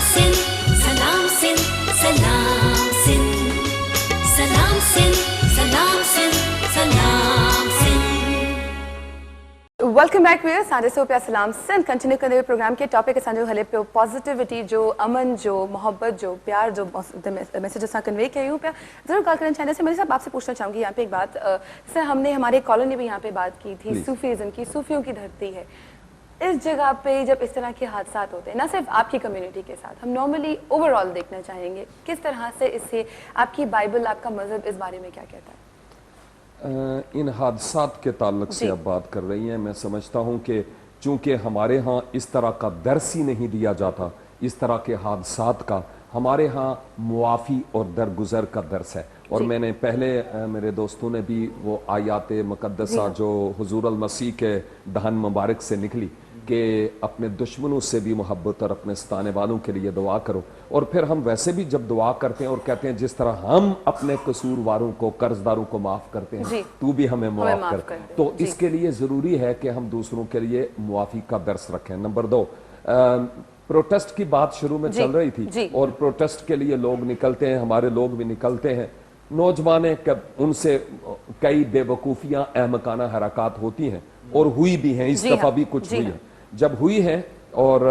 Sin, Salam Sin, Salam Sin, Salam Sin, Salam Sin, Salam Sin. Welcome back viewers साडे सौ पे सलाम Sindh continue करते हुए प्रोग्राम के टॉपिक असांजो हले पियो पॉजिटिविटी जो अमन जो मोहब्बत जो प्यार जो मैसेज असां कन्वे कयूं पिया ज़रूर ॻाल्हि करण चाहींदासीं। मेरे साहब आपसे पूछना चाहूँगी यहाँ पे एक बात सर हमने हमारे कॉलोनी में यहाँ पे बात की थी सूफीज़म की, सूफियों की धरती है। इस जगह पे जब इस तरह के हादसा होते हैं ना सिर्फ आपकी कम्युनिटी के साथ, हम नॉर्मली ओवरऑल देखना चाहेंगे किस तरह से इससे आपकी बाइबल आपका मजहब इस बारे में क्या कहता है? इन हादसात के ताल्लुक से अब बात कर रही हैं। मैं समझता हूं कि चूंकि हमारे यहाँ इस तरह का दर्स ही नहीं दिया जाता, इस तरह के हादसात का हमारे यहाँ मुआफ़ी और दरगुजर का दर्स है। और मैंने पहले मेरे दोस्तों ने भी वो आयात मुक़द्दसा जो हुज़ूर अल मसीह के दहन मुबारक से निकली कि अपने दुश्मनों से भी मोहब्बत और अपने सताने वालों के लिए दुआ करो, और फिर हम वैसे भी जब दुआ करते हैं और कहते हैं जिस तरह हम अपने कसूरवारों को कर्जदारों को माफ़ करते हैं तू भी हमें माफ़ कर, तो इसके लिए ज़रूरी है कि हम दूसरों के लिए मुआफ़ी का दर्स रखें। नंबर 2, प्रोटेस्ट की बात शुरू में चल रही थी और प्रोटेस्ट के लिए लोग निकलते हैं, हमारे लोग भी निकलते हैं। नौजवान उनसे कई बेवकूफ़ियाँ अहमकाना हरकत होती हैं और हुई भी हैं, इस दफ़ा भी कुछ हुई है। जब हुई है और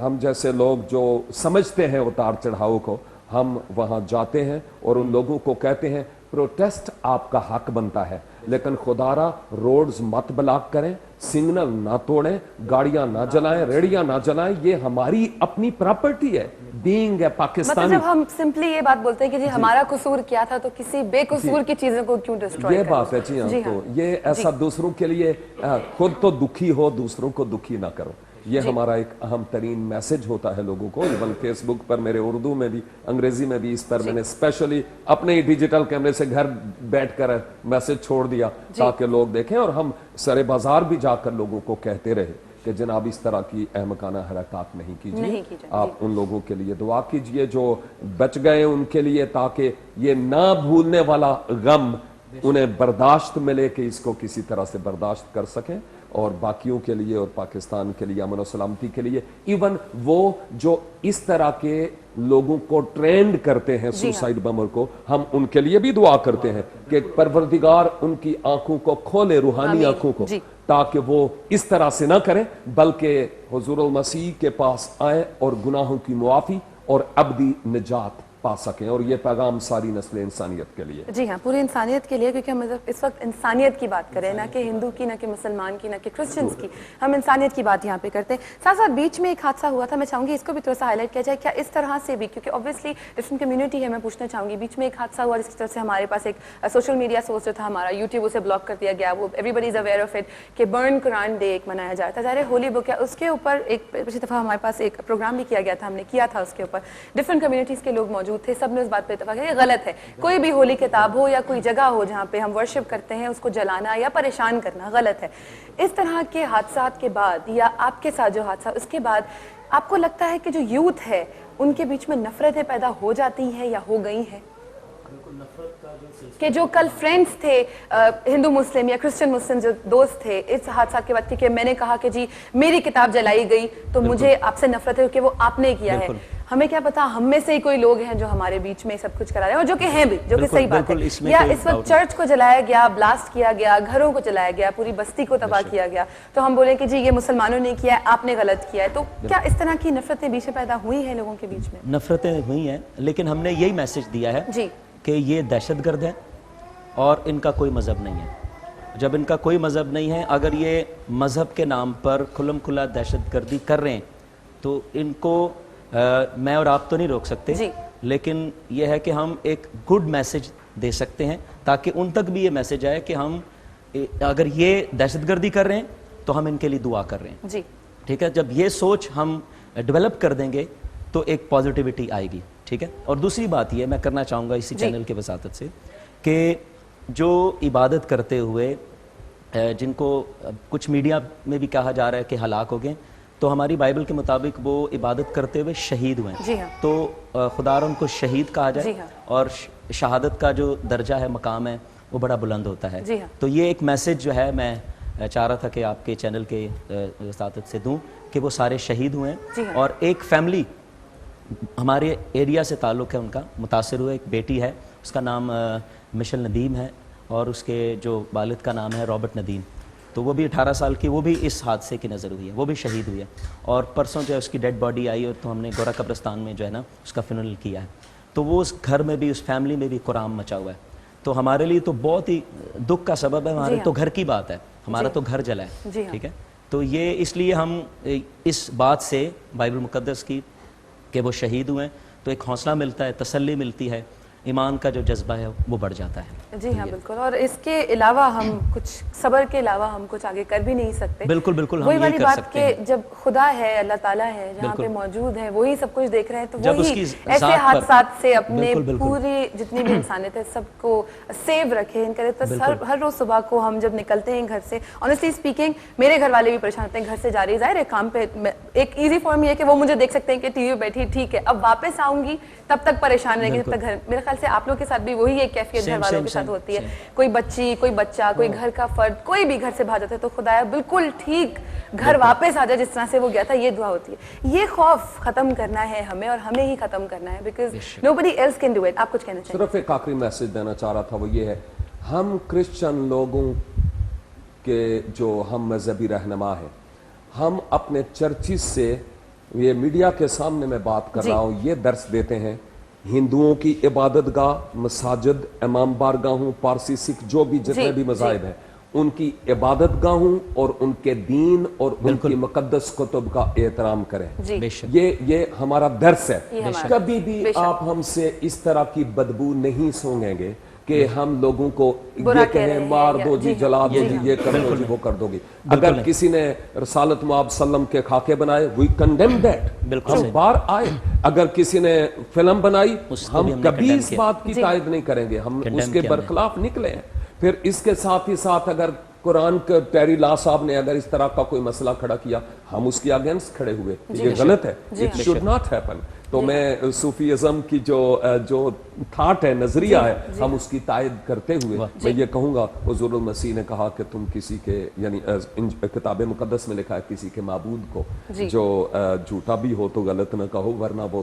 हम जैसे लोग जो समझते हैं उतार चढ़ाव को, हम वहाँ जाते हैं और उन लोगों को कहते हैं प्रोटेस्ट आपका हक बनता है, लेकिन खुदारा रोड्स मत ब्लॉक करें, सिग्नल ना तोड़ें, गाड़ियां ना जलाएं, रेडियां ना जलाएं, ये हमारी अपनी प्रॉपर्टी है। बीइंग ए पाकिस्तानी, मतलब जब हम सिंपली ये बात बोलते हैं कि जी हमारा कसूर क्या था तो किसी बेकसूर की चीजों को क्यों डिस्ट्रॉय ये करें? बात है जी हाँ। तो ये ऐसा दूसरों के लिए खुद तो दुखी हो, दूसरों को दुखी ना करो, ये हमारा एक अहम तरीन मैसेज होता है लोगों को। इवन फेसबुक पर मेरे उर्दू में भी अंग्रेजी में भी इस पर मैंने स्पेशली अपने ही डिजिटल कैमरे से घर बैठकर मैसेज छोड़ दिया ताकि लोग देखें, और हम सरे बाजार भी जाकर लोगों को कहते रहे कि जनाब इस तरह की अहमकाना हरकत नहीं कीजिए, आप उन लोगों के लिए दुआ कीजिए जो बच गए उनके लिए, ताकि ये ना भूलने वाला गम उन्हें बर्दाश्त मिले कि इसको किसी तरह से बर्दाश्त कर सकें, और बाकियों के लिए और पाकिस्तान के लिए अमन और सलामती के लिए। इवन वो जो इस तरह के लोगों को ट्रेंड करते हैं सुसाइड बमर को, हम उनके लिए भी दुआ करते हैं कि परवरदिगार उनकी आंखों को खोले, रूहानी आंखों को, ताकि वो इस तरह से ना करें बल्कि हुजूर अल मसीह के पास आए और गुनाहों की मुआफ़ी और अबदी निजात पा सकें। और ये पैगाम सारी नस्ल इंसानियत के लिए। जी हाँ, पूरी इंसानियत के लिए, क्योंकि हम मतलब इस वक्त इंसानियत की बात करें, ना कि हिंदू की, ना कि मुसलमान की, ना कि क्रिश्चियंस की, हम इंसानियत की बात यहाँ पे करते हैं। साथ साथ बीच में एक हादसा हुआ था, मैं चाहूँगी इसको भी थोड़ा सा हाईलाइट किया जाए। क्या इस तरह से भी, क्योंकि ऑब्वियसली डिफरेंट कम्युनिटी है, मैं पूछना चाहूँगी, बीच में एक हादसा हुआ जिसकी तरफ से हमारे पास एक सोशल मीडिया सोर्स जो था हमारा, यूट्यूब उसे ब्लॉक कर दिया गया, वो everybody is aware of it कि बर्न कुरान डे एक मनाया जाता है, ज़ाहिर होली बुक है, उसके ऊपर एक पिछली दफ़ा हमारे पास एक प्रोग्राम भी किया गया था, हमने किया था उसके ऊपर, डिफरेंट कम्युनिटीज़ के लोग मौजूद थे, सब ने उस बात ये गलत है। कोई भी होली किताब हो या कोई जगह हो जहाँ पे हम वर्शिप करते हैं, उसको जलाना या परेशान करना गलत है। इस तरह के हादसात के बाद या आपके साथ जो हादसा, उसके बाद आपको लगता है कि जो यूथ है उनके बीच में नफरतें पैदा हो जाती हैं या हो गई हैं? कि जो कल फ्रेंड्स थे, हिंदू मुस्लिम या क्रिश्चियन मुस्लिम जो दोस्त थे, इस हादसा के बाद कि मैंने कहा कि जी मेरी किताब जलाई गई तो मुझे आपसे नफरत है कि वो आपने किया है। हमें क्या पता, हम में से ही कोई लोग हैं जो हमारे बीच में सब कुछ करा रहे हैं, और जो कि हैं भी, जो कि सही बात है। या इस वक्त चर्च को जलाया गया, ब्लास्ट किया गया, घरों को जलाया गया, पूरी बस्ती को तबाह किया गया, तो हम बोले कि जी ये मुसलमानों ने किया है, आपने गलत किया है। तो क्या इस तरह की नफरतें बीच में पैदा हुई हैं लोगों के बीच में? नफरतें हुई हैं, लेकिन हमने यही मैसेज दिया है जी कि ये दहशतगर्द है और इनका कोई मज़हब नहीं है। जब इनका कोई मज़हब नहीं है, अगर ये मज़हब के नाम पर खुल्लम खुल्ला दहशतगर्दी कर रहे हैं तो इनको मैं और आप तो नहीं रोक सकते, लेकिन यह है कि हम एक गुड मैसेज दे सकते हैं ताकि उन तक भी ये मैसेज आए कि हम अगर ये दहशतगर्दी कर रहे हैं तो हम इनके लिए दुआ कर रहे हैं जी। ठीक है, जब ये सोच हम डेवलप कर देंगे तो एक पॉजिटिविटी आएगी। ठीक है, और दूसरी बात ये मैं करना चाहूँगा इसी चैनल के वसातत से कि जो इबादत करते हुए जिनको कुछ मीडिया में भी कहा जा रहा है कि हलाक हो गए, तो हमारी बाइबल के मुताबिक वो इबादत करते हुए शहीद हुए हैं। तो खुदा उनको शहीद कहा जाए और शहादत का जो दर्जा है, मकाम है, वो बड़ा बुलंद होता है। तो ये एक मैसेज जो है मैं चाह रहा था कि आपके चैनल के वसातत से दूं कि वो सारे शहीद हुए हैं और एक फैमिली ہمارے ایریا سے تعلق ہے ان کا, متاثر ہوئے. ایک بیٹی ہے, اس کا نام مشل ندیم ہے, اور اس کے جو والد کا نام ہے رابرٹ ندیم. تو وہ بھی 18 سال کی, وہ بھی اس حادثے کی نظر ہوئی ہے, وہ بھی شہید ہوئی ہے. اور پرسوں جو ہے اس کی ڈیڈ باڈی آئی, اور تو ہم نے گورا قبرستان میں جو ہے نا اس کا فنرل کیا ہے. تو وہ اس گھر میں بھی, اس فیملی میں بھی قرآن مچا ہوا ہے. تو ہمارے لیے تو بہت ہی دکھ کا سبب ہے. ہمارے تو گھر کی بات ہے, ہمارا تو گھر جلا ہے, ٹھیک ہے. تو یہ اس لیے ہم اس بات سے بائبل مقدس کی کہ وہ شہید ہوئے تو ایک حوصلہ ملتا ہے, تسلی ملتی ہے, ایمان کا جو جذبہ ہے وہ بڑھ جاتا ہے. جی ہاں بالکل. اور اس کے علاوہ ہم کچھ صبر کے علاوہ ہم کچھ آگے کر بھی نہیں سکتے. بالکل بالکل, ہم وہی یہ والی کر بات سکتے کہ ہیں جب خدا ہے, اللہ تعالیٰ ہے, جہاں پہ موجود ہے, وہی سب کچھ دیکھ رہے ہیں, تو جب اس وہی کی ایسے ذات پر- حادثات سے اپنے بالکل بالکل پوری جتنی بھی انسانیت ہے سب کو سیو رکھے. ان کرے تو ہر روز صبح کو ہم جب نکلتے ہیں گھر سے, آنیسٹلی اسپیکنگ میرے گھر والے بھی پریشان ہوتے ہیں, گھر سے جا رہی ظاہر ہے کام پہ. ایک ایزی فارم یہ ہے کہ وہ مجھے دیکھ سکتے ہیں کہ ٹی وی پہ بیٹھی, ٹھیک ہے, اب واپس آؤں گی تب تک پریشان رہیں گے جب تک گھر. میرے خیال سے آپ لوگ کے ساتھ بھی وہی ایک کیفیت گھر والوں کے ساتھ ہوتی ہے. کوئی بچی, کوئی بچہ, کوئی گھر کا فرد, کوئی بھی گھر سے بھاگ جاتا ہے تو خدایا بالکل ٹھیک گھر واپس آ جائے جس طرح سے وہ گیا تھا, یہ دعا ہوتی ہے. یہ خوف ختم کرنا ہے ہمیں, اور ہمیں ہی ختم کرنا ہے, because nobody else can do it. آپ کچھ کہنا چاہیں؟ صرف ایک آخری میسج دینا چاہ رہا تھا, وہ یہ ہے, ہم کرسچن لوگوں کے جو ہم مذہبی رہنما ہیں, ہم اپنے چرچز سے, یہ میڈیا کے سامنے میں بات کر رہا ہوں, یہ درس دیتے ہیں ہندوؤں کی عبادت گاہ, مساجد, امام بارگاہوں, پارسی, سکھ, جو بھی جتنے بھی مذاہب ہیں, ان کی عبادت گاہوں اور ان کے دین اور ان کی مقدس کتب کا احترام کریں. یہ ہمارا درس ہے. کبھی بھی آپ ہم سے اس طرح کی بدبو نہیں سونگیں گے کہ ہم لوگوں کو یہ کہیں مار دو جی, جلا دو جی, یہ کر دو جی, وہ کر دو گی. اگر کسی نے رسالت مآب سلم کے خاکے بنائے, we condemn that, ہم بار آئے. اگر کسی نے فلم بنائی, ہم کبھی اس بات کی تائید نہیں کریں گے, ہم اس کے برخلاف نکلے ہیں. پھر اس کے ساتھ ہی ساتھ اگر قرآن کے ٹیری لا صاحب نے اگر اس طرح کا کوئی مسئلہ کھڑا کیا, ہم اس کی اگینسٹ کھڑے ہوئے, یہ غلط ہے, it should not happen. تو میں صوفیزم کی جو تھاٹ ہے, نظریہ ہے, ہم اس کی تائید کرتے ہوئے میں یہ کہوں گا, حضور المسیح نے کہا کہ تم کسی کے, یعنی کتاب مقدس میں لکھا ہے, کسی کے معبود کو جو جھوٹا بھی ہو تو غلط نہ کہو, ورنہ وہ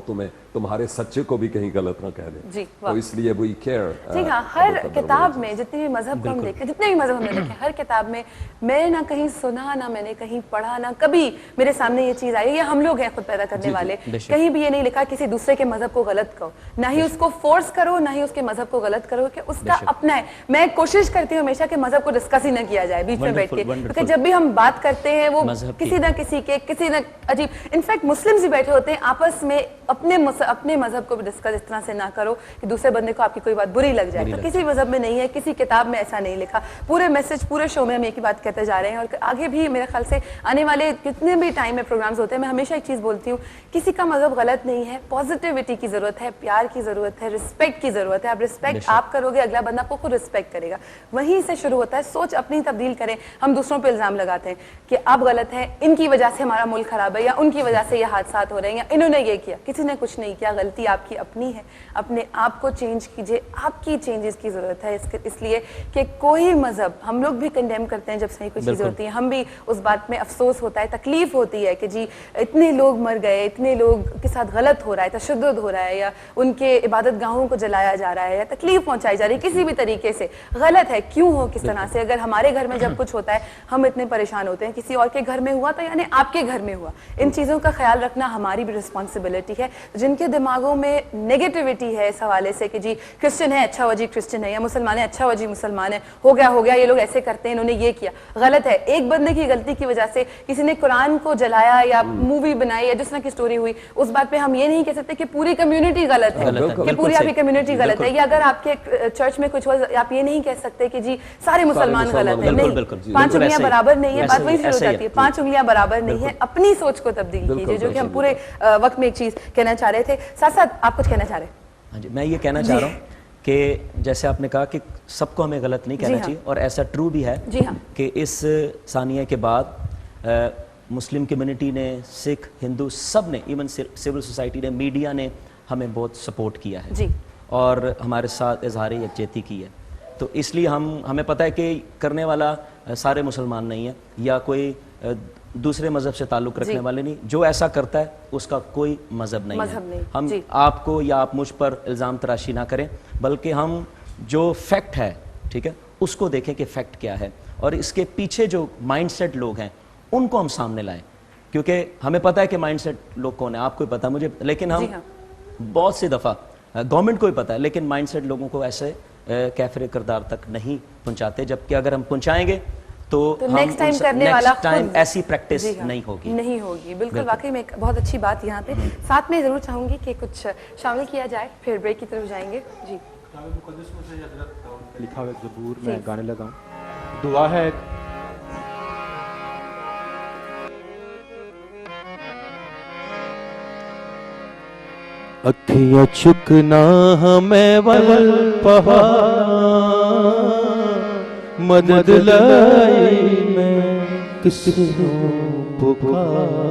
تمہارے سچے کو بھی کہیں غلط نہ کہہ دے. تو اس لیے وہی کیئر. جی ہاں, ہر کتاب میں جتنے بھی مذہب کو ہم دیکھیں, جتنے بھی مذہب ہم نے دیکھے, ہر کتاب میں میں نہ کہیں سنا, نہ میں نے کہیں پڑھا, نہ کبھی میرے سامنے یہ چیز آئی, یہ ہم لوگ ہیں خود پیدا کرنے والے, کہیں بھی یہ نہیں لکھا کسی دوسرے کے مذہب کو غلط کہو, نہ ہی اس کو فورس کرو, نہ ہی اس کے مذہب کو غلط کرو, کہ اس کا اپنا ہے. میں کوشش کرتی ہوں ہمیشہ کہ مذہب کو ڈسکس ہی نہ کیا جائے بیچ میں بیٹھ کے, کیونکہ جب بھی ہم بات کرتے ہیں وہ کسی نہ کسی کے, کسی نہ عجیب, انفیکٹ مسلمز بھی بیٹھے ہوتے ہیں آپس میں, اپنے مذہب کو بھی ڈسکس اس طرح سے نہ کرو کہ دوسرے بندے کو آپ کی کوئی بات بری لگ جائے. تو کسی مذہب میں نہیں ہے, کسی کتاب میں ایسا نہیں لکھا. پورے میسج, پورے شو میں ہم ایک ہی بات کہتے جا رہے ہیں, اور آگے بھی میرے خیال سے آنے والے کتنے بھی ٹائم میں پروگرامز ہوتے ہیں, میں ہمیشہ ایک چیز بولتی ہوں, کسی کا مذہب غلط نہیں ہے, پازیٹیوٹی کی ضرورت ہے, پیار کی ضرورت ہے, رسپیکٹ کی ضرورت ہے. آپ رسپیکٹ آپ کرو گے, اگلا بندہ آپ کو خود رسپیکٹ کرے گا. وہیں سے شروع ہوتا ہے. سوچ اپنی تبدیل کریں. ہم دوسروں پہ الزام لگاتے ہیں کہ آپ غلط ہیں, ان کی وجہ سے ہمارا ملک خراب ہے, یا ان کی وجہ سے یہ حادثات ہو رہے ہیں, یا انہوں نے یہ کیا. کسی نے کچھ نہیں کیا, غلطی آپ کی اپنی ہے. اپنے آپ کو چینج کیجئے, آپ کی چینجز کی ضرورت ہے. اس لیے کہ کوئی مذہب, ہم لوگ بھی کنڈیم کرتے ہیں جب صحیح کوئی چیزیں ہوتی ہیں, ہم بھی اس بات میں افسوس ہوتا ہے, تکلیف ہوتی ہے کہ جی اتنے لوگ مر گئے, اتنے لوگ کے ساتھ غلط ہو رہا ہے, تشدد ہو رہا ہے, یا ان کے عبادت گاہوں کو جلایا جا رہا ہے, یا تکلیف پہنچائی جا رہی ہے کسی بھی طریقے سے. غلط ہے, کیوں ہو کس طرح سے. اگر ہمارے گھر میں جب کچھ ہوتا ہے ہم اتنے پریشان ہوتے ہیں, کسی اور کے گھر میں ہوا تو یعنی آپ کے گھر میں ہوا. ان چیزوں کا خیال رکھنا ہماری بھی رسپانسبلٹی ہے. جن کے دماغوں میں نیگیٹیوٹی ہے اس حوالے سے کہ جی کرسچن ہے, اچھا ہوا جی کرسچن ہے, یا مسلمان ہے, اچھا ہوا جی مسلمان ہے, ہو گیا, یہ لوگ ایسے کرتے ہیں, انہوں نے یہ کیا. غلط ہے. ایک بندے کی غلطی کی وجہ سے کسی نے قرآن کو جلایا یا مووی بنائی یا جس طرح کی سٹوری ہوئی, اس بات پہ ہم یہ نہیں کہہ سکتے کہ پوری کمیونٹی غلط ہے, کہ پوری آپ کی کمیونٹی غلط ہے. یا اگر آپ کے چرچ میں کچھ ہوا, آپ یہ نہیں کہہ سکتے کہ جی سارے مسلمان غلط ہیں. نہیں, 5 انگلیاں برابر نہیں ہے. بات وہی شروع ہو جاتی ہے, 5 انگلیاں برابر نہیں ہے. اپنی سوچ کو تبدیل کیجیے, جو کہ ہم پورے وقت میں ایک چیز کہنا چاہ رہے تھے. ساتھ ساتھ آپ کچھ کہنا چاہ رہے ہیں؟ ہاں جی, میں یہ کہنا چاہ رہا ہوں کہ جیسے آپ نے کہا کہ سب کو ہمیں غلط نہیں کہنا چاہیے, اور ایسا ٹرو بھی ہے کہ اس ثانیہ کے بعد مسلم کمیونٹی نے, سکھ, ہندو, سب نے, ایون سول سوسائٹی نے, میڈیا نے ہمیں بہت سپورٹ کیا ہے, اور ہمارے ساتھ اظہار یکجہتی کی ہے. تو اس لیے ہمیں پتہ ہے کہ کرنے والا سارے مسلمان نہیں ہیں, یا کوئی दूसरे मज़हब से ताल्लुक़ रखने वाले नहीं, जो ऐसा करता है उसका कोई मज़हब नहीं है। हम आपको या आप मुझ पर इल्ज़ाम तराशी ना करें, बल्कि हम जो फैक्ट है, ठीक है, उसको देखें कि फैक्ट क्या है, और इसके पीछे जो माइंडसेट लोग हैं उनको हम सामने लाएं, क्योंकि हमें पता है कि माइंडसेट लोग कौन है, आपको पता है, मुझे, लेकिन हम बहुत सी दफ़ा गवर्नमेंट को ही पता है, लेकिन माइंडसेट लोगों को ऐसे कैफिर किरदार तक नहीं पहुंचाते, जबकि अगर हम पहुंचाएंगे तो नेक्स्ट टाइम करने वाला टाइम ऐसी प्रैक्टिस नहीं होगी। बिल्कुल, वाकई में एक बहुत अच्छी बात यहाँ पे। साथ में ज़रूर चाहूँगी कि कुछ शामिल किया जाए, फिर ब्रेक की तरफ जाएंगे। जी, लिखा हुआ ज़बूर में गाने लगा हूँ, दुआ है अखियाँ चुकना हमें वल पहाड़ मदद लाई मैं किसको पुकार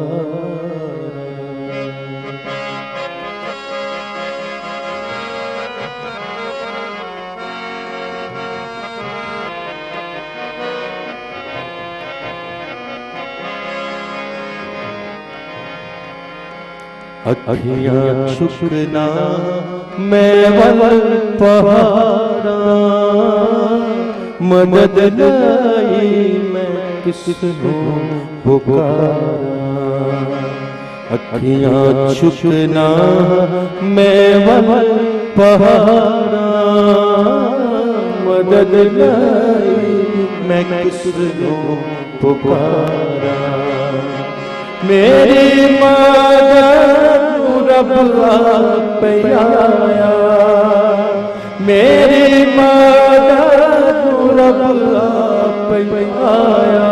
अखियाँ चुकना मैं वल पहाड़ा मदद लाई मैं किसको पुकारा अखियाँ चुकना मैं वल पहाड़ा मदद लाई मैं किसको पुकारा मेरी मदद रब आप पे आया मेरी मदद रब आप पे आया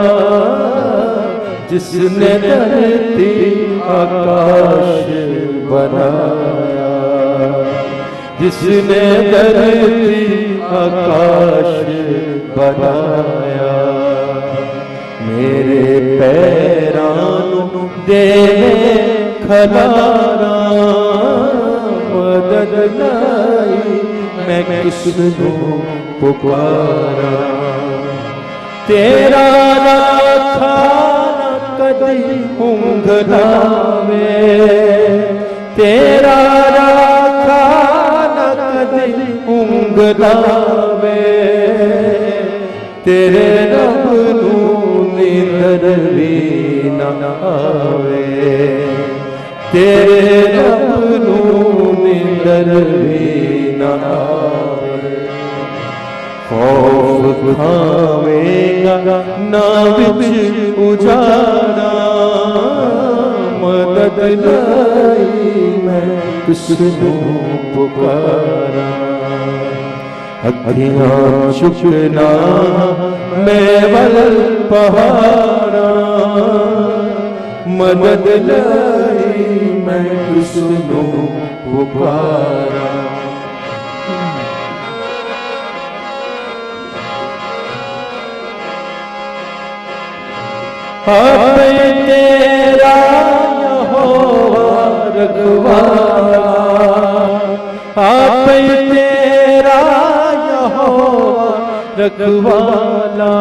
जिसने धरती आकाश बनाया जिसने धरती आकाश बनाया मेरे पैरां देवे खलारा मदद लाई मैं किसको पुकारा तेरा राखा न कदी ऊँघलावे तेरा राखा न कदी ऊँघलावे तेरे रब नू नींदर भी न आवे तेरे रब नू नींदर भी न आवे खौफ खावेगा ना बिच उजाड़ा मदद लाई मैं किसको पुकारा अखियाँ चुकना मैं वल पहाड़ा मदद लाई मैं किसको पुकारा आप तेरा यहोवा रखवाला आप तेरा यहोवा रखवाला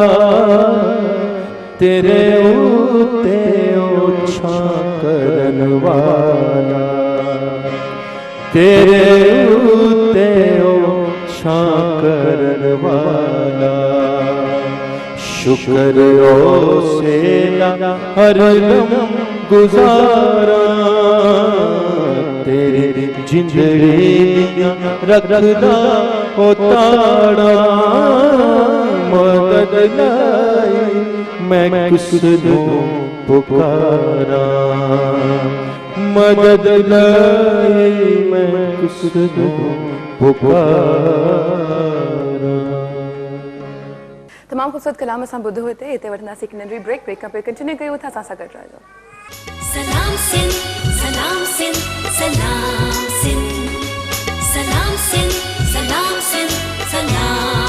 तेरे उते ओछा करन वाला तेरे उते ओछा करन वाला शुक्र ओ सेना हरदम गुजारा तेरी जिंदड़ी रखदा ओ ताड़ा मदद लाई मैं किसको पुकारा मदद लाई मैं किसको पुकारा तमाम खूबसूरत कलाम असां ॿुधो हिते हिते वठंदासीं हिकु नंढी ब्रेक खां पोइ कंटिन्यू कयूं था असां सां गॾु रहिजो सलाम सिंध सलाम सिंध सलाम सिंध सलाम सिंध सलाम सिंध सलाम